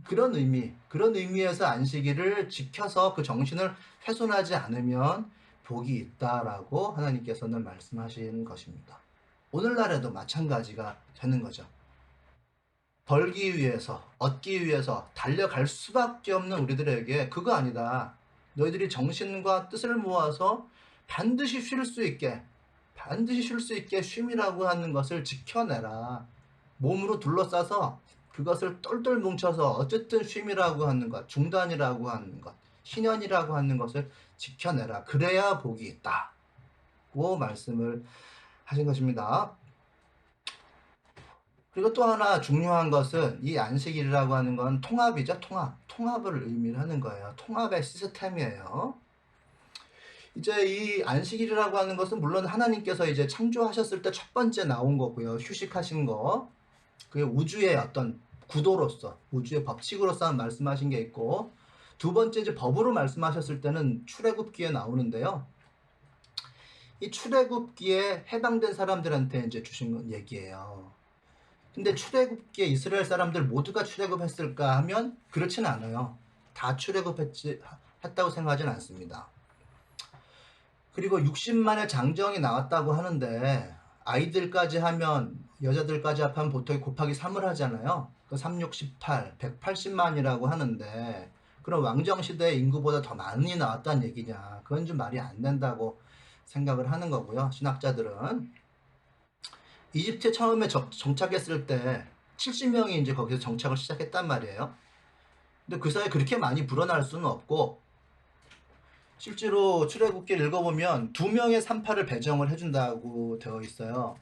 그런 의미에서 안식일을 지켜서 그 정신을 훼손하지 않으면 복이 있다라고 하나님께서는 말씀하시는 것입니다. 오늘날에도 마찬가지가 되는 거죠. 벌기 위해서, 얻기 위해서 달려갈 수밖에 없는 우리들에게 그거 아니다. 너희들이 정신과 뜻을 모아서 반드시 쉴 수 있게 쉼이라고 하는 것을 지켜내라. 몸으로 둘러싸서 그것을 똘똘 뭉쳐서 어쨌든 쉼이라고 하는 것, 중단이라고 하는 것, 희년이라고 하는 것을 지켜내라. 그래야 복이 있다고 말씀을 하신 것입니다. 그리고 또 하나 중요한 것은 이 안식일이라고 하는 건 통합이죠. 통합을 의미를 하는 거예요. 통합의 시스템이에요. 이제 이 안식일이라고 하는 것은 물론 하나님께서 이제 창조하셨을 때 첫 번째 나온 거고요. 휴식하신 거. 그게 우주의 어떤 구도로서, 우주의 법칙으로서 말씀하신 게 있고, 두 번째 이제 법으로 말씀하셨을 때는 출애굽기에 나오는데요. 이 출애굽기에 해당된 사람들한테 이제 주신 얘기예요. 근데 출애굽기에 이스라엘 사람들 모두가 출애굽했을까 하면 그렇지는 않아요. 다 출애굽했다고 생각하진 않습니다. 그리고 60만의 장정이 나왔다고 하는데, 아이들까지 하면, 여자들까지 합하면 보통 곱하기 3을 하잖아요. 3, 6, 18, 180만이라고 하는데, 그럼 왕정시대의 인구보다 더 많이 나왔다는 얘기냐. 그건 좀 말이 안 된다고 생각을 하는 거고요. 신학자들은. 이집트에 처음에 정착했을 때 70명이 이제 거기서 정착을 시작했단 말이에요. 근데 그 사이에 그렇게 많이 불어날 수는 없고, 실제로 출애굽기를 읽어보면 2명의 산파를 배정을 해준다고 되어 있어요.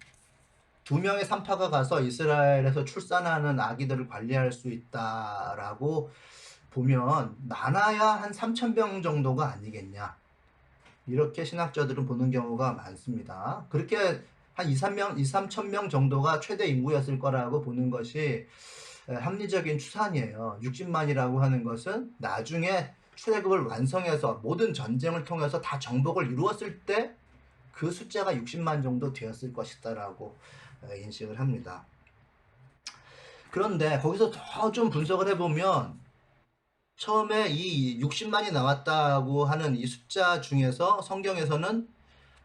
2명의 산파가 가서 이스라엘에서 출산하는 아기들을 관리할 수 있다라고 보면 많아야 한 3,000명 정도가 아니겠냐. 이렇게 신학자들은 보는 경우가 많습니다. 그렇게 한 2, 3천 명 정도가 최대 인구였을 거라고 보는 것이 합리적인 추산이에요. 60만이라고 하는 것은 나중에 출애굽을 완성해서 모든 전쟁을 통해서 다 정복을 이루었을 때 그 숫자가 60만 정도 되었을 것이다라고 인식을 합니다. 그런데 거기서 더 좀 분석을 해보면 처음에 이 60만이 나왔다고 하는 이 숫자 중에서 성경에서는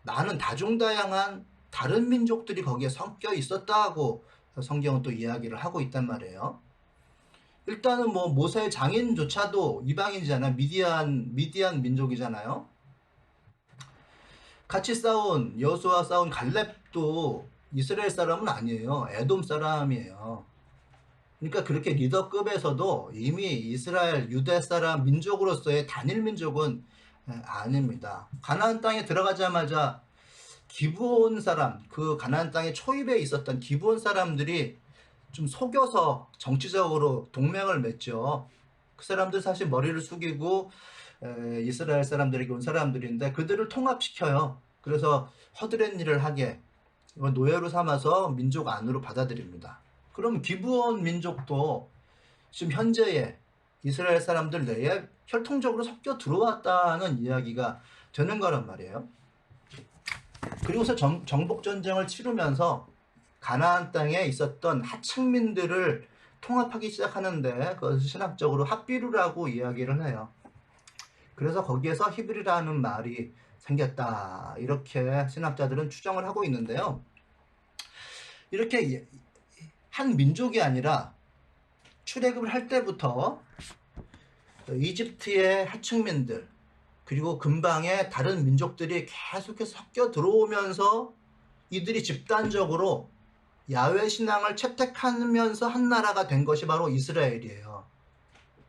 많은 다종다양한 다른 민족들이 거기에 섞여 있었다고 성경은 또 이야기를 하고 있단 말이에요. 일단은 뭐 모세의 장인조차도 이방인이잖아. 미디안 민족이잖아요. 같이 싸운 여호수아와 싸운 갈렙도 이스라엘 사람은 아니에요. 에돔 사람이에요. 그러니까 그렇게 리더급에서도 이미 이스라엘 유대 사람 민족으로서의 단일 민족은 아닙니다. 가나안 땅에 들어가자마자 기브온 사람, 그 가나안 땅에 초입에 있었던 기브온 사람들이 좀 속여서 정치적으로 동맹을 맺죠. 그 사람들 사실 머리를 숙이고 이스라엘 사람들에게 온 사람들인데 그들을 통합시켜요. 그래서 허드렛 일을 하게 노예로 삼아서 민족 안으로 받아들입니다. 그럼 기브온 민족도 지금 현재의 이스라엘 사람들 내에 혈통적으로 섞여 들어왔다는 이야기가 되는 거란 말이에요. 그리고서 정복 전쟁을 치르면서 가나안 땅에 있었던 하층민들을 통합하기 시작하는데 그것을 신학적으로 합비루라고 이야기를 해요. 그래서 거기에서 히브리라는 말이 생겼다, 이렇게 신학자들은 추정을 하고 있는데요. 이렇게 한 민족이 아니라 출애굽을 할 때부터 이집트의 하층민들 그리고 근방의 다른 민족들이 계속해서 섞여 들어오면서 이들이 집단적으로 야훼 신앙을 채택하면서 한 나라가 된 것이 바로 이스라엘이에요.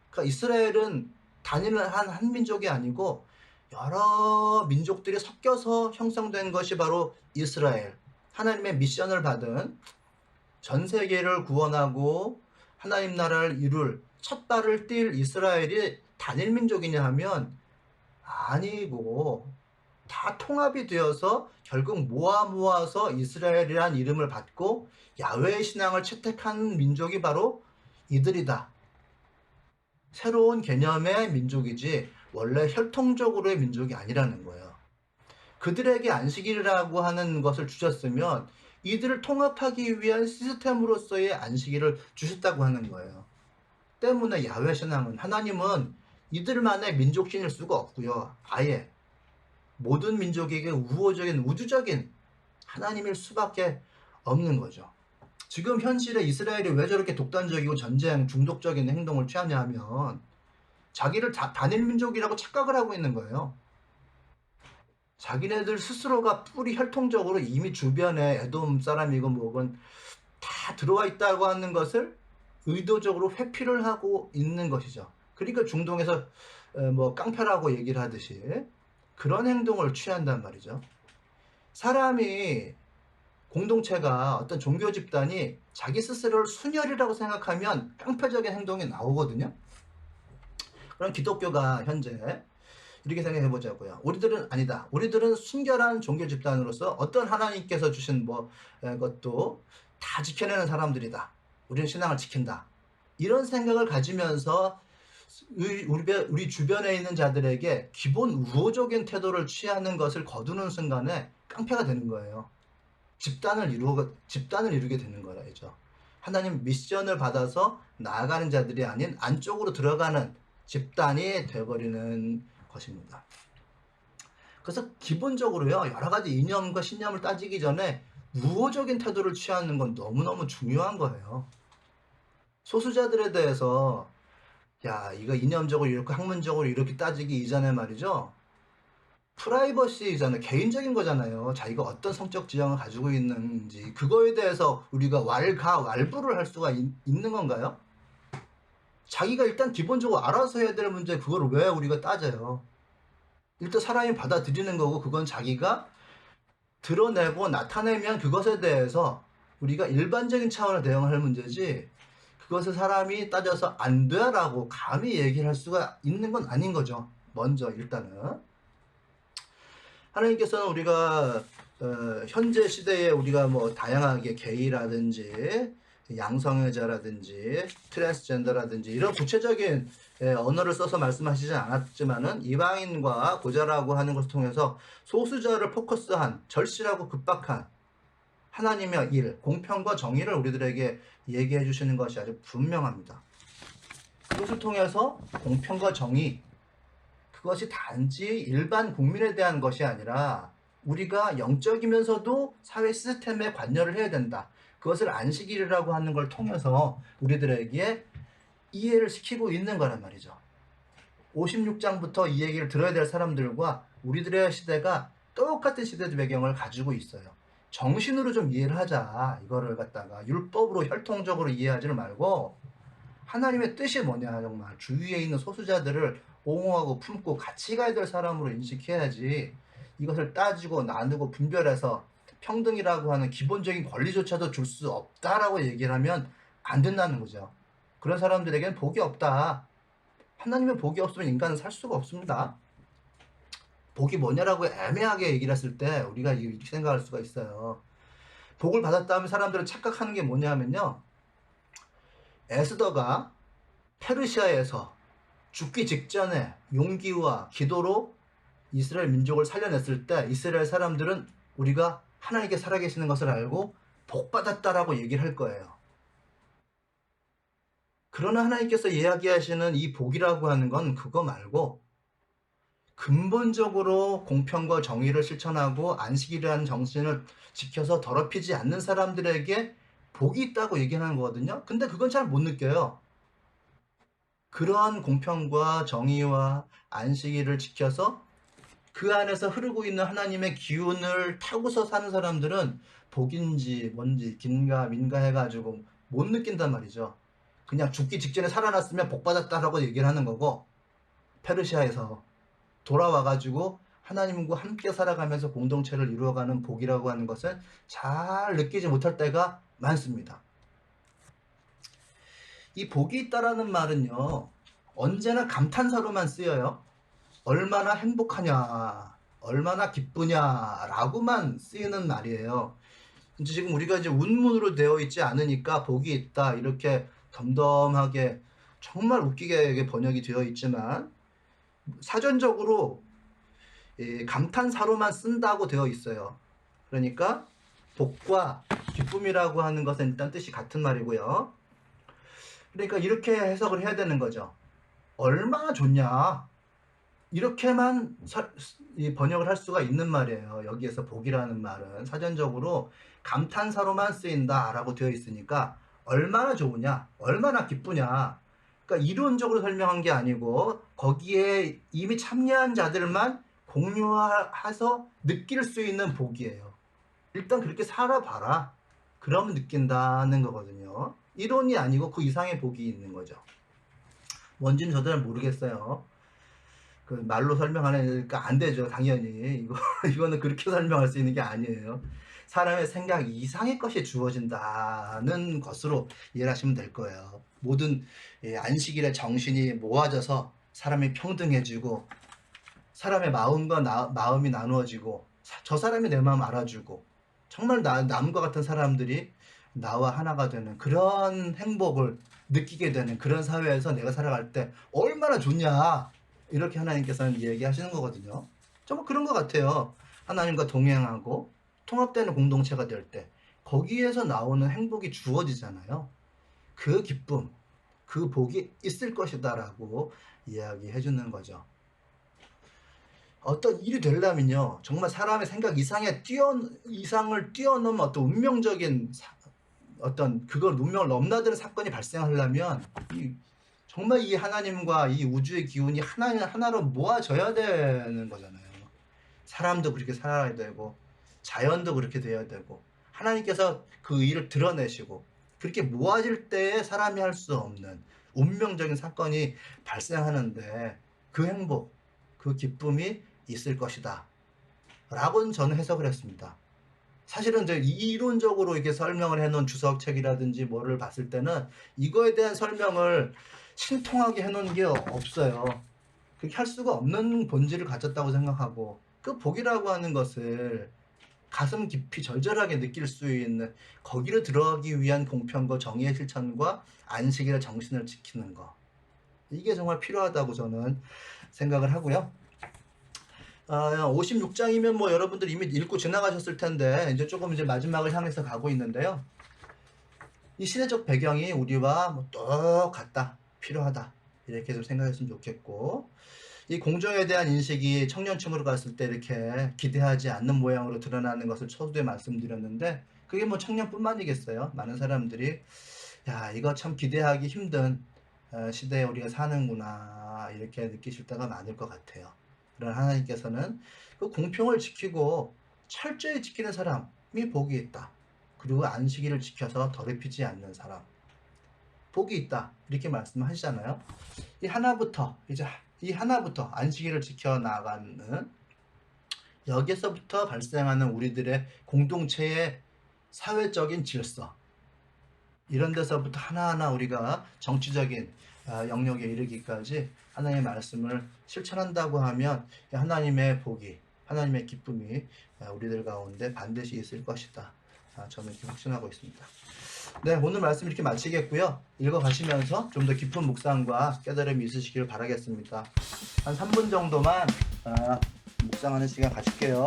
그러니까 이스라엘은 단일한 한 민족이 아니고 여러 민족들이 섞여서 형성된 것이 바로 이스라엘. 하나님의 미션을 받은, 전 세계를 구원하고 하나님 나라를 이룰 첫 발을 띨 이스라엘이 단일 민족이냐 하면 아니고, 다 통합이 되어서 결국 모아서 이스라엘이란 이름을 받고 야훼의 신앙을 채택한 민족이 바로 이들이다. 새로운 개념의 민족이지 원래 혈통적으로의 민족이 아니라는 거예요. 그들에게 안식일이라고 하는 것을 주셨으면 이들을 통합하기 위한 시스템으로서의 안식일을 주셨다고 하는 거예요. 때문에 야훼 신앙은, 하나님은 이들만의 민족신일 수가 없고요. 아예 모든 민족에게 우호적인 우주적인 하나님일 수밖에 없는 거죠. 지금 현실에 이스라엘이 왜 저렇게 독단적이고 전쟁 중독적인 행동을 취하냐 하면 자기를 단일 민족이라고 착각을 하고 있는 거예요. 자기네들 스스로가 뿌리 혈통적으로 이미 주변에 에돔 사람이고 뭐건 다 들어와 있다고 하는 것을 의도적으로 회피를 하고 있는 것이죠. 그러니까 중동에서 뭐 깡패라고 얘기를 하듯이 그런 행동을 취한단 말이죠. 사람이, 공동체가, 어떤 종교 집단이 자기 스스로를 순혈이라고 생각하면 깡패적인 행동이 나오거든요. 그럼 기독교가 현재 이렇게 생각해 보자고요. 우리들은 아니다. 우리들은 순결한 종교 집단으로서 어떤 하나님께서 주신 것도 다 지켜내는 사람들이다. 우리는 신앙을 지킨다. 이런 생각을 가지면서 우리 주변에 있는 자들에게 기본 우호적인 태도를 취하는 것을 거두는 순간에 깡패가 되는 거예요. 집단을 이루게 되는 거라죠. 하나님 미션을 받아서 나아가는 자들이 아닌 안쪽으로 들어가는 집단이 되어버리는 것입니다. 그래서 기본적으로요, 여러 가지 이념과 신념을 따지기 전에 우호적인 태도를 취하는 건 너무너무 중요한 거예요. 소수자들에 대해서 야, 이거 이념적으로 이렇게 학문적으로 이렇게 따지기 이전에 말이죠, 프라이버시잖아요. 개인적인 거잖아요. 자기가 어떤 성적 지향을 가지고 있는지, 그거에 대해서 우리가 왈부를 할 수가 있는 건가요? 자기가 일단 기본적으로 알아서 해야 될 문제, 그걸 왜 우리가 따져요? 일단 사람이 받아들이는 거고, 그건 자기가 드러내고 나타내면 그것에 대해서 우리가 일반적인 차원의 대응을 할 문제지, 그것을 사람이 따져서 안 돼라고 감히 얘기를 할 수가 있는 건 아닌 거죠. 먼저 일단은 하나님께서는 우리가 현재 시대에 우리가 뭐 다양하게 게이라든지 양성애자라든지 트랜스젠더라든지 이런 구체적인 언어를 써서 말씀하시지 않았지만은 이방인과 고자라고 하는 것을 통해서 소수자를 포커스한 절실하고 급박한 하나님의 일, 공평과 정의를 우리들에게 얘기해 주시는 것이 아주 분명합니다. 그것을 통해서 공평과 정의, 그것이 단지 일반 국민에 대한 것이 아니라 우리가 영적이면서도 사회 시스템에 관여를 해야 된다. 그것을 안식일이라고 하는 걸 통해서 우리들에게 이해를 시키고 있는 거란 말이죠. 56장부터 이 얘기를 들어야 될 사람들과 우리들의 시대가 똑같은 시대 배경을 가지고 있어요. 정신으로 좀 이해를 하자. 이거를 갖다가 율법으로 혈통적으로 이해하지를 말고 하나님의 뜻이 뭐냐, 정말 주위에 있는 소수자들을 옹호하고 품고 같이 가야 될 사람으로 인식해야지, 이것을 따지고 나누고 분별해서 평등이라고 하는 기본적인 권리조차도 줄 수 없다라고 얘기를 하면 안 된다는 거죠. 그런 사람들에게는 복이 없다. 하나님의 복이 없으면 인간은 살 수가 없습니다. 복이 뭐냐라고 애매하게 얘기를 했을 때 우리가 이렇게 생각할 수가 있어요. 복을 받았다 하면 사람들은 착각하는 게 뭐냐면요, 에스더가 페르시아에서 죽기 직전에 용기와 기도로 이스라엘 민족을 살려냈을 때 이스라엘 사람들은 우리가 하나님께 살아계시는 것을 알고 복받았다라고 얘기를 할 거예요. 그러나 하나님께서 이야기하시는 이 복이라고 하는 건 그거 말고 근본적으로 공평과 정의를 실천하고 안식이라는 정신을 지켜서 더럽히지 않는 사람들에게 복이 있다고 얘기하는 거거든요. 근데 그건 잘 못 느껴요. 그러한 공평과 정의와 안식일을 지켜서 그 안에서 흐르고 있는 하나님의 기운을 타고서 사는 사람들은 복인지 뭔지 긴가민가 해가지고 못 느낀단 말이죠. 그냥 죽기 직전에 살아났으면 복 받았다라고 얘기를 하는 거고, 페르시아에서 돌아와가지고 하나님과 함께 살아가면서 공동체를 이루어가는 복이라고 하는 것은 잘 느끼지 못할 때가 많습니다. 이 복이 있다라는 말은요, 언제나 감탄사로만 쓰여요. 얼마나 행복하냐, 얼마나 기쁘냐라고만 쓰이는 말이에요. 이제 지금 우리가 이제 운문으로 되어 있지 않으니까 복이 있다 이렇게 덤덤하게 정말 웃기게 번역이 되어 있지만, 사전적으로 감탄사로만 쓴다고 되어 있어요. 그러니까 복과 기쁨이라고 하는 것은 일단 뜻이 같은 말이고요. 그러니까 이렇게 해석을 해야 되는 거죠. 얼마나 좋냐, 이렇게만 번역을 할 수가 있는 말이에요. 여기에서 복이라는 말은 사전적으로 감탄사로만 쓰인다라고 되어 있으니까 얼마나 좋으냐, 얼마나 기쁘냐, 그러니까 이론적으로 설명한 게 아니고 거기에 이미 참여한 자들만 공유해서 느낄 수 있는 복이에요. 일단 그렇게 살아봐라. 그러면 느낀다는 거거든요. 이론이 아니고 그 이상의 복이 있는 거죠. 뭔지는 저도 잘 모르겠어요. 그 말로 설명하니까 안 되죠, 당연히. 이거는 그렇게 설명할 수 있는 게 아니에요. 사람의 생각 이상의 것이 주어진다는 것으로 이해를 하시면 될 거예요. 모든 안식일의 정신이 모아져서 사람이 평등해지고, 사람의 마음과 마음이 나누어지고, 저 사람이 내 마음 알아주고, 정말 남과 같은 사람들이 나와 하나가 되는 그런 행복을 느끼게 되는 그런 사회에서 내가 살아갈 때 얼마나 좋냐, 이렇게 하나님께서는 얘기하시는 거거든요. 정말 그런 것 같아요. 하나님과 동행하고 통합되는 공동체가 될 때 거기에서 나오는 행복이 주어지잖아요. 그 기쁨, 그 복이 있을 것이다라고 이야기해 주는 거죠. 어떤 일이 되려면요, 정말 사람의 생각 이상을 뛰어넘은 어떤 운명적인 어떤 그걸 운명을 넘나드는 사건이 발생하려면 정말 이 하나님과 이 우주의 기운이 하나로 모아져야 되는 거잖아요. 사람도 그렇게 살아야 되고 자연도 그렇게 돼야 되고, 하나님께서 그 일을 드러내시고 그렇게 모아질 때 사람이 할 수 없는 운명적인 사건이 발생하는데 그 행복, 그 기쁨이 있을 것이다 라고는 저는 해석을 했습니다. 사실은 이제 이론적으로 이렇게 설명을 해놓은 주석책이라든지 뭐를 봤을 때는 이거에 대한 설명을 신통하게 해놓은 게 없어요. 그렇게 할 수가 없는 본질을 가졌다고 생각하고, 그 복이라고 하는 것을 가슴 깊이 절절하게 느낄 수 있는, 거기로 들어가기 위한 공평과 정의의 실천과 안식일의 정신을 지키는 거, 이게 정말 필요하다고 저는 생각을 하고요. 56장이면 뭐 여러분들 이미 읽고 지나가셨을 텐데 이제 조금 이제 마지막을 향해서 가고 있는데요. 이 시대적 배경이 우리와 뭐 똑같다, 필요하다, 이렇게 좀 생각했으면 좋겠고, 이 공정에 대한 인식이 청년층으로 갔을 때 이렇게 기대하지 않는 모양으로 드러나는 것을 초두에 말씀드렸는데, 그게 뭐 청년뿐만이겠어요. 많은 사람들이 야, 이거 참 기대하기 힘든 시대에 우리가 사는구나 이렇게 느끼실 때가 많을 것 같아요. 그런 하나님께서는 그 공평을 지키고 철저히 지키는 사람이 복이 있다. 그리고 안식일을 지켜서 더럽히지 않는 사람 복이 있다 이렇게 말씀하시잖아요. 이 하나부터 안식일을 지켜 나가는 여기서부터 발생하는 우리들의 공동체의 사회적인 질서 이런 데서부터 하나하나 우리가 정치적인 영역에 이르기까지 하나님의 말씀을 실천한다고 하면 하나님의 복이 하나님의 기쁨이 우리들 가운데 반드시 있을 것이다. 저는 이렇게 확신하고 있습니다. 네, 오늘 말씀 이렇게 마치겠고요. 읽어가시면서 좀 더 깊은 묵상과 깨달음이 있으시길 바라겠습니다. 한 3분 정도만 묵상하는 시간 가질게요.